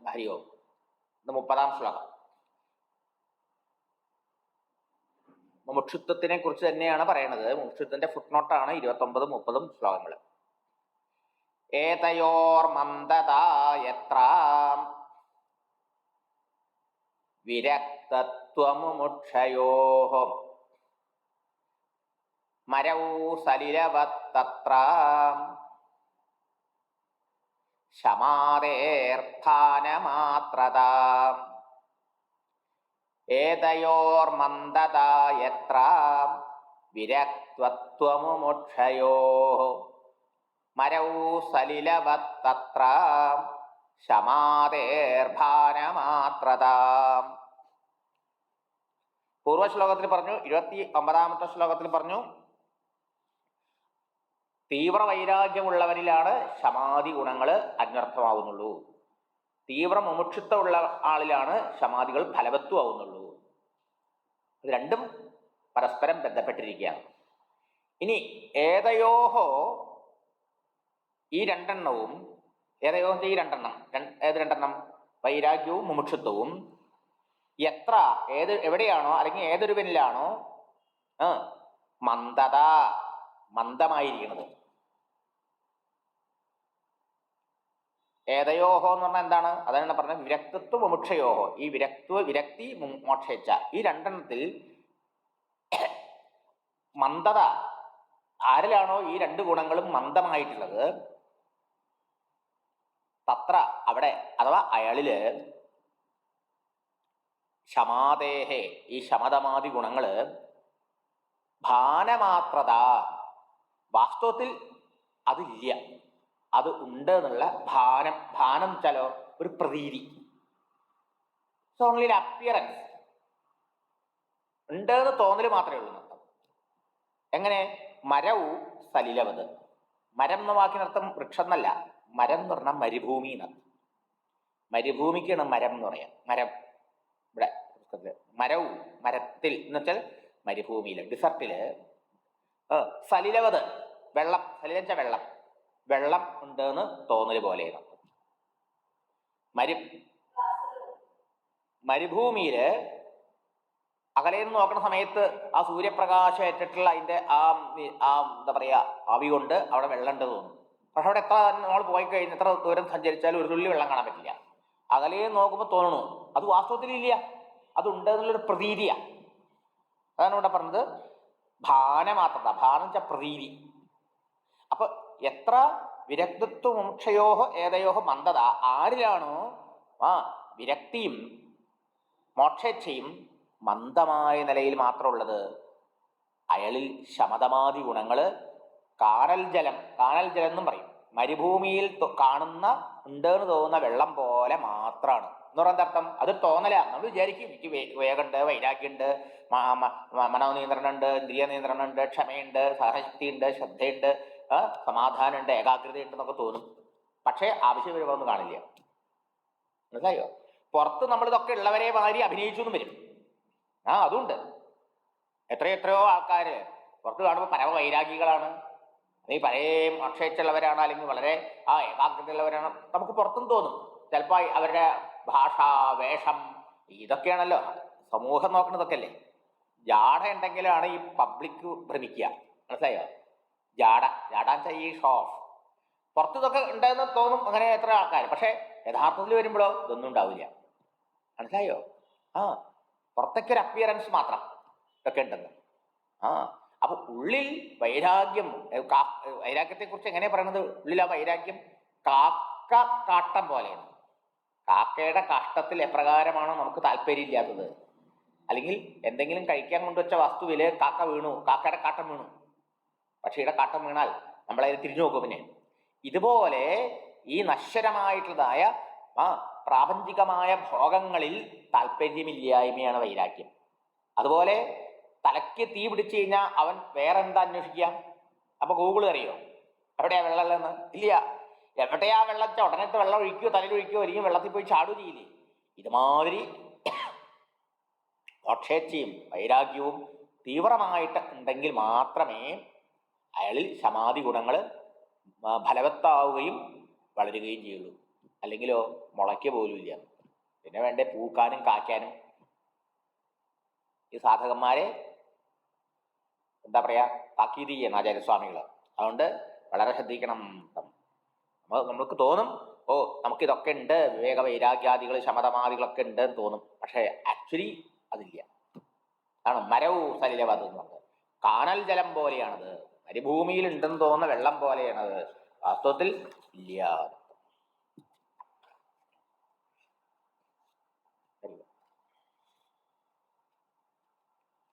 ഹരി ഓം. 30-ാം ശ്ലോകം. മുമുക്ഷുത്വത്തിനെ കുറിച്ച് തന്നെയാണ് പറയണത്. മുമുക്ഷുത്വത്തിന്റെ ഫുട് നോട്ടാണ് 29, 30 ശ്ലോകങ്ങൾ. ഏതയോർമന്ദതാ യത്ര വിരക്തത്വമുമുക്ഷയോഃ മരൗ സലിലവത്തത്ര ശമാദേർത്ഥാനമാത്രത. ഏതയോർമന്ദതാ യത്ര വിരക്തത്വമുമുക്ഷയോഃ മരൗ സലിലവത്തത്ര ശമാദേർഭാനമാത്രത. പൂർവശ്ലോകത്തിൽ പറഞ്ഞു, 29-ാമത്തെ ശ്ലോകത്തിൽ പറഞ്ഞു, തീവ്ര വൈരാഗ്യമുള്ളവരിലാണ് ശമാധി ഗുണങ്ങൾ അന്വർത്ഥമാവുന്നുള്ളൂ. തീവ്ര മുമുക്ഷുത്വമുള്ള ആളിലാണ് ശമാധികൾ ഫലവത്വമാവുന്നുള്ളൂ. ഇത് രണ്ടും പരസ്പരം ബന്ധപ്പെട്ടിരിക്കുകയാണ്. ഇനി ഏതയോഹോ, ഈ രണ്ടെണ്ണവും, ഏതയോ ഈ രണ്ടെണ്ണം, ഏത് രണ്ടെണ്ണം? വൈരാഗ്യവും മുമുക്ഷുത്വവും എത്ര, എവിടെയാണോ അല്ലെങ്കിൽ ഏതൊരുവനിലാണോ മന്ദത, മന്ദമായിരിക്കുന്നത്. ഏതയോഹോ എന്ന് പറഞ്ഞാൽ എന്താണ്? അതാണ് പറഞ്ഞത് വിരക്തത്വ മുമുക്ഷയോഹോ. ഈ വിരക്തി മോക്ഷേച്ഛ, ഈ രണ്ടെണ്ണത്തിൽ മന്ദത ആരിലാണോ ഈ രണ്ട് ഗുണങ്ങളും മന്ദമായിട്ടുള്ളത്, തത്ര അവിടെ, അഥവാ അയാളില് ശമാദേഹേ, ഈ ശമതമാദി ഗുണങ്ങള് ഭാനമാത്രത, വാസ്തവത്തിൽ അതില്ല, അത് ഉണ്ട് എന്നുള്ള ഭാനം. ഭാനം വെച്ചാലോ ഒരു പ്രതീതി, ഓൺലി അപ്പിയറൻസ്, ഉണ്ട് എന്ന് തോന്നല് മാത്രമേ ഉള്ളൂ എന്നർത്ഥം. എങ്ങനെ? മരവും സലിലവത്. മരം എന്ന വാക്കിനർത്ഥം വൃക്ഷം എന്നല്ല. മരം എന്ന് പറഞ്ഞാൽ മരുഭൂമി എന്നർത്ഥം. മരുഭൂമിക്കാണ് മരം എന്ന് പറയാം. മരം ഇവിടെ മരവും, മരത്തിൽ എന്ന് വെച്ചാൽ മരുഭൂമിയില്, ഡിസർട്ടില്. സലിലവത് വെള്ളം, സലിലം വെച്ചാൽ വെള്ളം, വെള്ളം ഉണ്ട് എന്ന് തോന്നല് പോലെ. മരുഭൂമിയില് അകലെ നിന്ന് നോക്കുന്ന സമയത്ത് ആ സൂര്യപ്രകാശം ഏറ്റിട്ടുള്ള അതിന്റെ എന്താ പറയാ ആവി കൊണ്ട് അവിടെ വെള്ളം ഉണ്ട് തോന്നും. പക്ഷെ അവിടെ എത്ര നമ്മൾ പോയി കഴിഞ്ഞ് എത്ര ദൂരം സഞ്ചരിച്ചാലും ഒരു തുള്ളി വെള്ളം കാണാൻ പറ്റില്ല. അകലെ നോക്കുമ്പോൾ തോന്നണു അത് വാസ്തവത്തിൽ ഇല്ല, അതുണ്ട് എന്നുള്ളൊരു പ്രതീതിയാ. അതാണ് ഇവിടെ പറഞ്ഞത് ഭാനമാത്രത. ഭാനം വെച്ച പ്രതീതി. അപ്പൊ എത്ര വിരക്തത്വ മുമുക്ഷയോഹോ ഏതയോഹോ മന്ദത, ആരിലാണോ വിരക്തിയും മോക്ഷേച്ഛയും മന്ദമായ നിലയിൽ മാത്രമുള്ളത്, അയാളിൽ ശമതമാദി ഗുണങ്ങള് കാനൽ ജലം എന്നും പറയും. മരുഭൂമിയിൽ കാണുന്ന ഉണ്ടെന്ന് തോന്നുന്ന വെള്ളം പോലെ മാത്രമാണ് എന്ന് പറയുന്ന അർത്ഥം. അതൊരു തോന്നലാണ്. നമ്മൾ വിചാരിക്കും എനിക്ക് വേഗമുണ്ട്, വൈരാഗ്യമുണ്ട്, മനോനിയന്ത്രണം ഉണ്ട്, ഇന്ദ്രിയ നിയന്ത്രണം ഉണ്ട്, ക്ഷമയുണ്ട്, സഹനശക്തി ഉണ്ട്, ശ്രദ്ധയുണ്ട്, സമാധാനമുണ്ട്, ഏകാഗ്രതയുണ്ട് എന്നൊക്കെ തോന്നും. പക്ഷേ ആവശ്യം വരുമ്പോൾ ഒന്നും കാണില്ല. മനസ്സിലായോ? പുറത്ത് നമ്മൾ ഇതൊക്കെ ഉള്ളവരെ മാതിരി അഭിനയിച്ചു എന്നും വരും. അതുണ്ട്. എത്രയോ ആൾക്കാര് പുറത്ത് കാണുമ്പോൾ പരമവൈരാഗികളാണ്, അല്ലെങ്കിൽ പല മോക്ഷേച്ഛുള്ളവരാണ്, അല്ലെങ്കിൽ വളരെ ഏകാഗ്രതയുള്ളവരാണ് നമുക്ക് പുറത്തും തോന്നും. ചിലപ്പോൾ അവരുടെ ഭാഷ, വേഷം, ഇതൊക്കെയാണല്ലോ സമൂഹം നോക്കുന്നതൊക്കെ അല്ലേ. ജാട ഉണ്ടെങ്കിലാണ് ഈ പബ്ലിക് ഭ്രമിക്കുക. മനസ്സിലായോ? ജാടാന്ന് ഈ ഷോ ഓഫ്. പുറത്ത് ഇതൊക്കെ ഉണ്ടെന്ന് തോന്നും അങ്ങനെ എത്ര ആൾക്കാർ, പക്ഷെ യഥാർത്ഥത്തിൽ വരുമ്പോഴോ ഇതൊന്നും ഉണ്ടാവില്ല. മനസ്സിലായോ? പുറത്തേക്ക് ഒരു അപ്പിയറൻസ് മാത്രം ഇതൊക്കെ ഉണ്ടെന്ന്. അപ്പൊ ഉള്ളിൽ വൈരാഗ്യത്തെ കുറിച്ച് എങ്ങനെയാ പറയണത്? ഉള്ളിൽ ആ വൈരാഗ്യം കാക്ക കാട്ടം പോലെയാണ്. കാക്കയുടെ കാഷ്ടത്തിൽ എപ്രകാരമാണോ നമുക്ക് താല്പര്യമില്ലാത്തത്, അല്ലെങ്കിൽ എന്തെങ്കിലും കഴിക്കാൻ കൊണ്ടുവച്ച വസ്തുവില് കാക്ക വീണു, കാക്കയുടെ കാട്ടം വീണു, പക്ഷിയുടെ കാട്ടം വീണാൽ നമ്മളതിന് തിരിഞ്ഞു നോക്കും. പിന്നെ ഇതുപോലെ ഈ നശ്വരമായിട്ടുള്ളതായ പ്രാപഞ്ചികമായ ഭോഗങ്ങളിൽ താല്പര്യമില്ലായ്മയാണ് വൈരാഗ്യം. അതുപോലെ തലയ്ക്ക് തീ പിടിച്ചു കഴിഞ്ഞാൽ അവൻ വേറെ എന്താ അന്വേഷിക്കുക? അപ്പൊ ഗൂഗിൾ അറിയോ എവിടെയാ വെള്ളം ഉള്ളതെന്ന്? ഇല്ല. എവിടെയാ വെള്ളം വെച്ചാൽ ഉടനത്തെ വെള്ളം ഒഴിക്കുകയോ തലയിൽ ഒഴിക്കുകയോ അല്ലെങ്കിൽ വെള്ളത്തിൽ പോയി ചാടുകയോ ചെയ്യില്ലേ? ഇതുമാതിരി മോക്ഷേച്ഛയും വൈരാഗ്യവും തീവ്രമായിട്ട് ഉണ്ടെങ്കിൽ മാത്രമേ അയാളിൽ സമാധി ഗുണങ്ങൾ ഫലവത്താവുകയും വളരുകയും ചെയ്യുള്ളൂ. അല്ലെങ്കിലോ മുളയ്ക്ക് പോലും ഇല്ല. പിന്നെ വേണ്ടേ പൂക്കാനും കായ്ക്കാനും. ഈ സാധകന്മാരെ എന്താ പറയാ താക്കീത് ചെയ്യണം ആചാര്യസ്വാമികള്. അതുകൊണ്ട് വളരെ ശ്രദ്ധിക്കണം. നമുക്ക് തോന്നും ഓ നമുക്കിതൊക്കെ ഉണ്ട്, വിവേക വൈരാഗ്യാദികൾ ശമതമാദികളൊക്കെ ഉണ്ട് എന്ന് തോന്നും. പക്ഷെ ആക്ച്വലി അതില്ല. ആണ് മരവും സലിലവത് എന്ന് പറഞ്ഞത്. കാനൽ ജലം പോലെയാണത്. മരുഭൂമിയിൽ ഉണ്ടെന്ന് തോന്നുന്ന വെള്ളം പോലെയാണത്, വാസ്തവത്തിൽ ഇല്ല.